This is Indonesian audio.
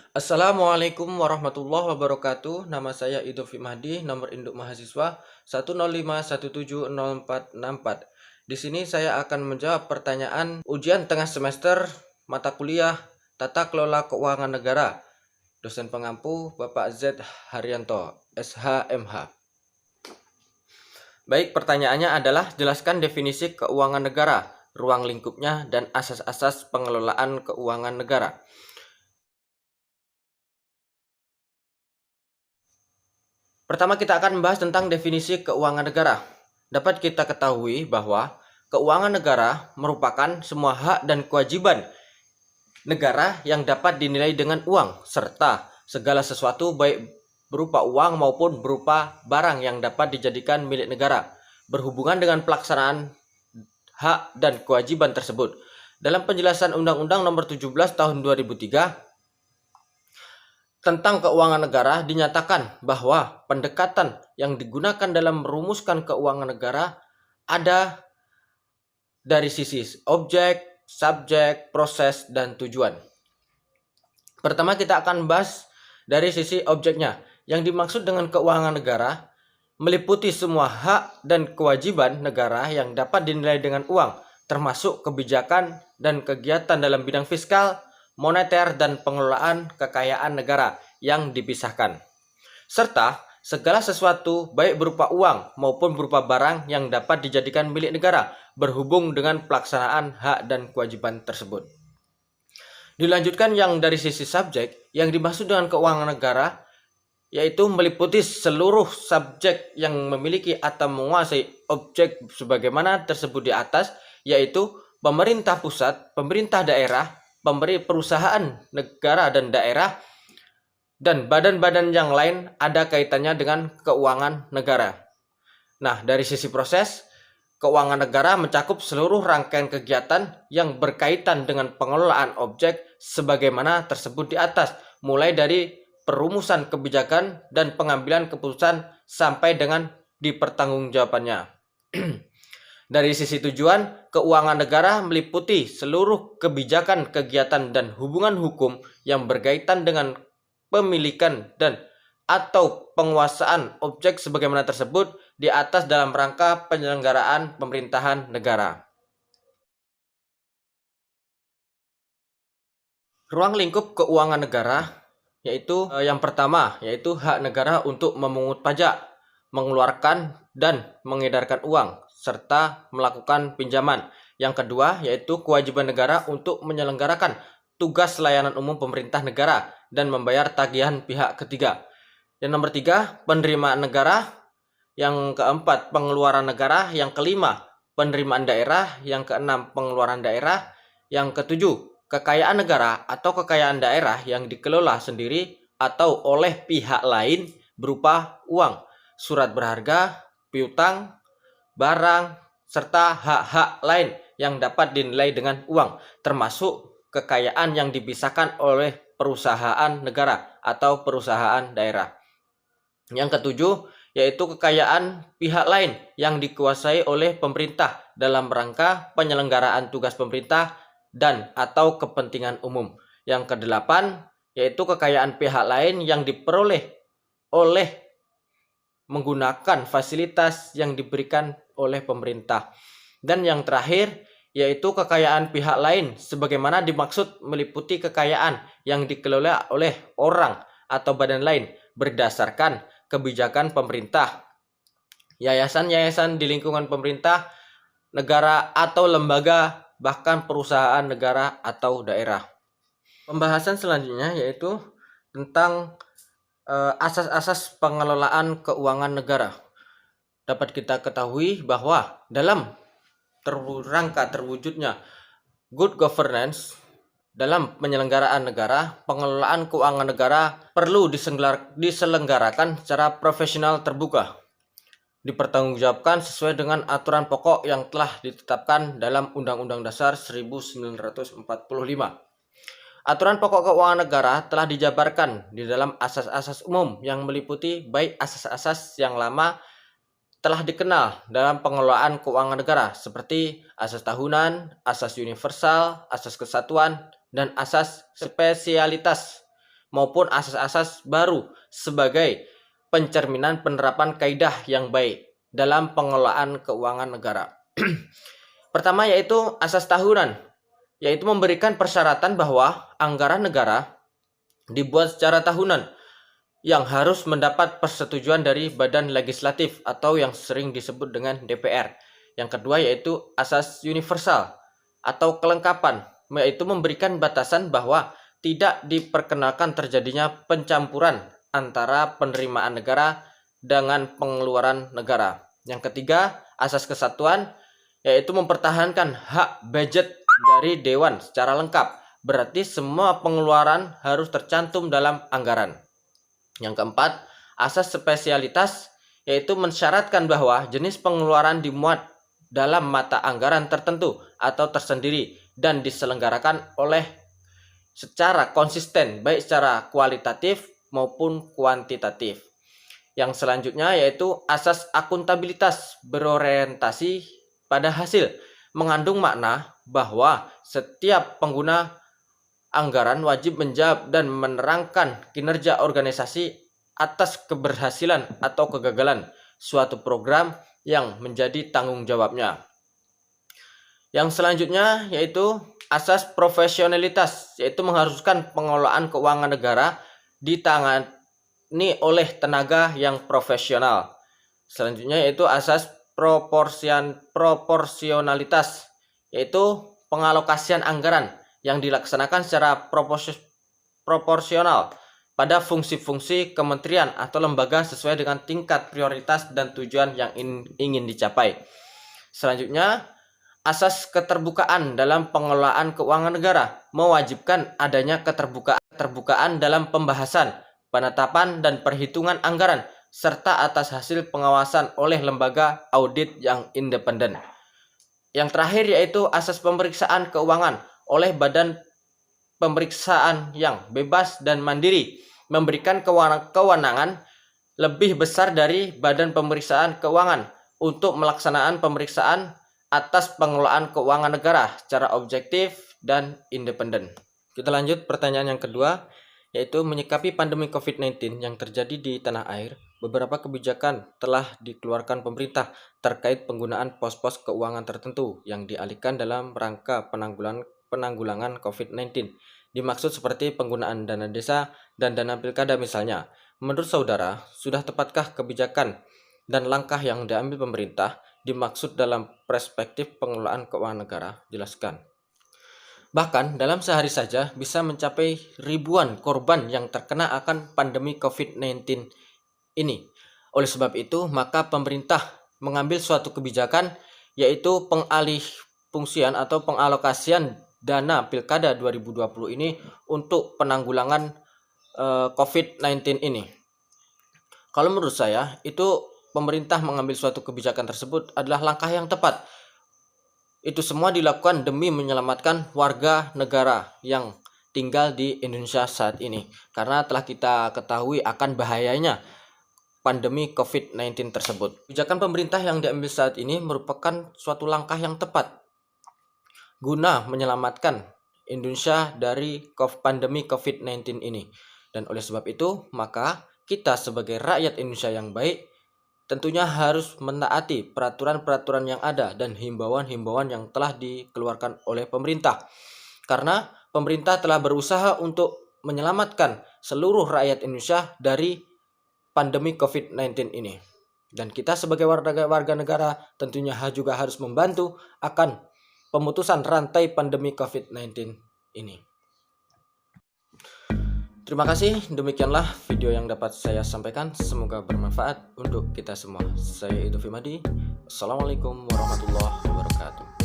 Assalamualaikum warahmatullahi wabarakatuh. Nama saya Idhofi Mahdi, nomor induk mahasiswa 105170464. Di sini saya akan menjawab pertanyaan ujian tengah semester mata kuliah Tata Kelola Keuangan Negara. Dosen pengampu Bapak Z Haryanto, SHMH. Baik, pertanyaannya adalah jelaskan definisi keuangan negara, ruang lingkupnya, dan asas-asas pengelolaan keuangan negara. Pertama kita akan membahas tentang definisi keuangan negara. Dapat kita ketahui bahwa keuangan negara merupakan semua hak dan kewajiban negara yang dapat dinilai dengan uang, serta segala sesuatu baik berupa uang maupun berupa barang yang dapat dijadikan milik negara, berhubungan dengan pelaksanaan hak dan kewajiban tersebut. Dalam penjelasan Undang-Undang Nomor 17 Tahun 2003 tentang keuangan negara dinyatakan bahwa pendekatan yang digunakan dalam merumuskan keuangan negara ada dari sisi objek, subjek, proses, dan tujuan. Pertama kita akan bahas dari sisi objeknya. Yang dimaksud dengan keuangan negara meliputi semua hak dan kewajiban negara yang dapat dinilai dengan uang, termasuk kebijakan dan kegiatan dalam bidang fiskal, moneter, dan pengelolaan kekayaan negara yang dipisahkan, serta segala sesuatu baik berupa uang maupun berupa barang yang dapat dijadikan milik negara berhubung dengan pelaksanaan hak dan kewajiban tersebut. Dilanjutkan yang dari sisi subjek, yang dimaksud dengan keuangan negara yaitu meliputi seluruh subjek yang memiliki atau menguasai objek sebagaimana tersebut di atas, yaitu pemerintah pusat, pemerintah daerah, perusahaan negara dan daerah, dan badan-badan yang lain ada kaitannya dengan keuangan negara. Nah, dari sisi proses, keuangan negara mencakup seluruh rangkaian kegiatan yang berkaitan dengan pengelolaan objek sebagaimana tersebut di atas, mulai dari perumusan kebijakan dan pengambilan keputusan sampai dengan dipertanggungjawabannya. Dari sisi tujuan, keuangan negara meliputi seluruh kebijakan, kegiatan, dan hubungan hukum yang berkaitan dengan pemilikan dan atau penguasaan objek sebagaimana tersebut di atas dalam rangka penyelenggaraan pemerintahan negara. Ruang lingkup keuangan negara yaitu yang pertama yaitu hak negara untuk memungut pajak, mengeluarkan dan mengedarkan uang serta melakukan pinjaman. Yang kedua yaitu kewajiban negara untuk menyelenggarakan tugas layanan umum pemerintah negara dan membayar tagihan pihak ketiga. Yang nomor tiga, penerimaan negara. Yang keempat, pengeluaran negara. Yang kelima, penerimaan daerah. Yang keenam, pengeluaran daerah. Yang ketujuh, kekayaan negara atau kekayaan daerah yang dikelola sendiri atau oleh pihak lain berupa uang, surat berharga, piutang, barang, serta hak-hak lain yang dapat dinilai dengan uang, termasuk kekayaan yang dipisahkan oleh perusahaan negara atau perusahaan daerah. Yang ketujuh, yaitu kekayaan pihak lain yang dikuasai oleh pemerintah dalam rangka penyelenggaraan tugas pemerintah dan atau kepentingan umum. Yang kedelapan, yaitu kekayaan pihak lain yang diperoleh oleh menggunakan fasilitas yang diberikan oleh pemerintah. Dan yang terakhir, yaitu kekayaan pihak lain sebagaimana dimaksud meliputi kekayaan yang dikelola oleh orang atau badan lain berdasarkan kebijakan pemerintah, yayasan-yayasan di lingkungan pemerintah, negara atau lembaga, bahkan perusahaan negara atau daerah. Pembahasan selanjutnya yaitu tentang asas-asas pengelolaan keuangan negara. Dapat kita ketahui bahwa dalam rangka terwujudnya good governance dalam penyelenggaraan negara, pengelolaan keuangan negara perlu diselenggarakan secara profesional terbuka, dipertanggungjawabkan sesuai dengan aturan pokok yang telah ditetapkan dalam Undang-Undang Dasar 1945. Aturan pokok keuangan negara telah dijabarkan di dalam asas-asas umum yang meliputi baik asas-asas yang lama telah dikenal dalam pengelolaan keuangan negara seperti asas tahunan, asas universal, asas kesatuan, dan asas spesialitas. maupun asas-asas baru sebagai pencerminan penerapan kaidah yang baik dalam pengelolaan keuangan negara. Pertama yaitu asas tahunan, yaitu memberikan persyaratan bahwa anggaran negara dibuat secara tahunan yang harus mendapat persetujuan dari badan legislatif atau yang sering disebut dengan DPR. Yang kedua yaitu asas universal atau kelengkapan, yaitu memberikan batasan bahwa tidak diperkenalkan terjadinya pencampuran antara penerimaan negara dengan pengeluaran negara. Yang ketiga, asas kesatuan, yaitu mempertahankan hak budget dari Dewan secara lengkap. Berarti semua pengeluaran harus tercantum dalam anggaran. Yang keempat, asas spesialitas, yaitu mensyaratkan bahwa jenis pengeluaran dimuat dalam mata anggaran tertentu atau tersendiri dan diselenggarakan oleh secara konsisten, baik secara kualitatif maupun kuantitatif. Yang selanjutnya yaitu asas akuntabilitas berorientasi pada hasil, mengandung makna bahwa setiap pengguna anggaran wajib menjawab dan menerangkan kinerja organisasi atas keberhasilan atau kegagalan suatu program yang menjadi tanggung jawabnya. Yang selanjutnya yaitu asas profesionalitas, yaitu mengharuskan pengelolaan keuangan negara ditangani oleh tenaga yang profesional. Selanjutnya yaitu asas proporsionalitas, yaitu pengalokasian anggaran yang dilaksanakan secara proporsional pada fungsi-fungsi kementerian atau lembaga sesuai dengan tingkat prioritas dan tujuan yang ingin dicapai. Selanjutnya, asas keterbukaan dalam pengelolaan keuangan negara mewajibkan adanya keterbukaan dalam pembahasan, penetapan, dan perhitungan anggaran, serta atas hasil pengawasan oleh lembaga audit yang independen. Yang terakhir yaitu asas pemeriksaan keuangan oleh badan pemeriksaan yang bebas dan mandiri, memberikan kewenangan lebih besar dari badan pemeriksaan keuangan untuk melaksanakan pemeriksaan atas pengelolaan keuangan negara secara objektif dan independen. Kita lanjut pertanyaan yang kedua, yaitu menyikapi pandemi COVID-19 yang terjadi di tanah air, beberapa kebijakan telah dikeluarkan pemerintah terkait penggunaan pos-pos keuangan tertentu yang dialihkan dalam rangka penanggulangan COVID-19. Dimaksud seperti penggunaan dana desa dan dana pilkada misalnya. Menurut saudara, sudah tepatkah kebijakan dan langkah yang diambil pemerintah dimaksud dalam perspektif pengelolaan keuangan negara? Jelaskan. Bahkan dalam sehari saja bisa mencapai ribuan korban yang terkena akan pandemi COVID-19 ini. Oleh sebab itu, maka pemerintah mengambil suatu kebijakan, yaitu pengalih fungsian atau pengalokasian dana pilkada 2020 ini untuk penanggulangan COVID-19 ini. Kalau menurut saya, itu pemerintah mengambil suatu kebijakan tersebut adalah langkah yang tepat. Itu semua dilakukan demi menyelamatkan warga negara yang tinggal di Indonesia saat ini, karena telah kita ketahui akan bahayanya pandemi COVID-19 tersebut. Kebijakan pemerintah yang diambil saat ini merupakan suatu langkah yang tepat guna menyelamatkan Indonesia dari pandemi COVID-19 ini. Dan oleh sebab itu, maka kita sebagai rakyat Indonesia yang baik tentunya harus menaati peraturan-peraturan yang ada dan himbauan-himbauan yang telah dikeluarkan oleh pemerintah. Karena pemerintah telah berusaha untuk menyelamatkan seluruh rakyat Indonesia dari pandemi COVID-19 ini. Dan kita sebagai warga negara tentunya juga harus membantu akan pemutusan rantai pandemi COVID-19 ini. Terima kasih, demikianlah video yang dapat saya sampaikan. Semoga bermanfaat untuk kita semua. Saya Idul Fimadi. Assalamualaikum warahmatullahi wabarakatuh.